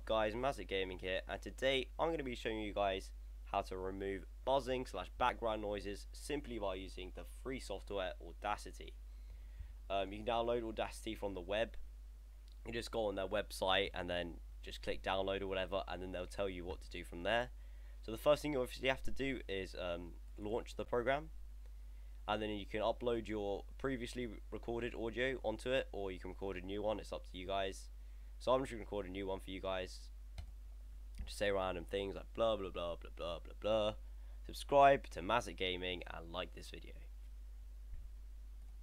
guys, Magic Gaming here, and today I'm going to be showing you guys how to remove buzzing / background noises simply by using the free software Audacity. You can download Audacity from the web. You just go on their website and then just click download or whatever, and then they'll tell you what to do from there. So the first thing you obviously have to do is launch the program, and then you can upload your previously recorded audio onto it, or you can record a new one. It's up to you guys. So I'm just going to record a new one for you guys. Just say random things like blah blah blah blah blah blah blah. Subscribe to Magic Gaming and like this video.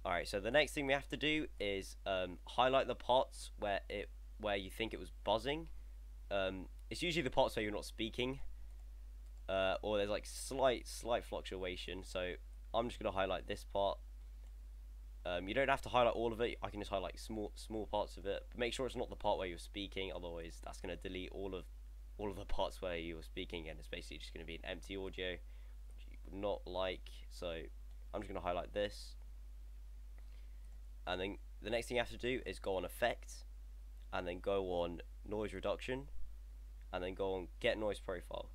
Alright, so the next thing we have to do is highlight the parts where you think it was buzzing. It's usually the parts where you're not speaking, or there's like slight fluctuation. So I'm just going to highlight this part. You don't have to highlight all of it. I can just highlight small parts of it, but make sure it's not the part where you're speaking. Otherwise, that's going to delete all of the parts where you're speaking, and it's basically just going to be an empty audio, which you would not like. So I'm just going to highlight this, and then the next thing you have to do is go on Effect, and then go on Noise Reduction, and then go on Get Noise Profile.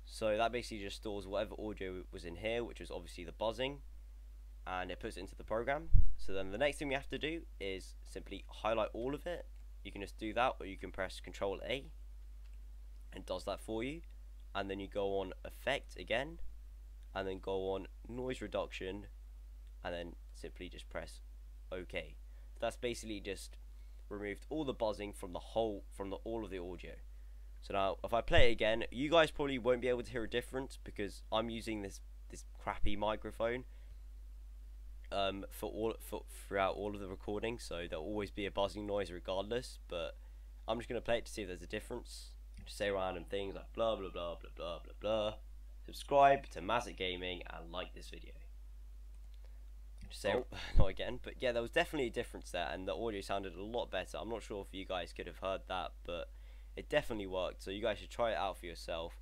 So that basically just stores whatever audio was in here, which was obviously the buzzing, and it puts it into the program. So then the next thing we have to do is simply highlight all of it. You can just do that, or you can press Control A and it does that for you. And then you go on Effect again, and then go on Noise Reduction, and then simply just press OK. That's basically just removed all the buzzing from all of the audio. So now if I play it again, you guys probably won't be able to hear a difference because I'm using this crappy microphone throughout all of the recording, so there'll always be a buzzing noise regardless. But I'm just going to play it to see if there's a difference. Just say random things like blah blah blah blah blah blah blah. Subscribe to Magic Gaming and like this video. Just say not again, but yeah, there was definitely a difference there, and the audio sounded a lot better. I'm not sure if you guys could have heard that, but it definitely worked. So you guys should try it out for yourself.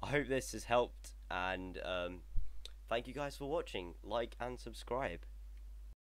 I hope this has helped, and thank you guys for watching. Like and subscribe.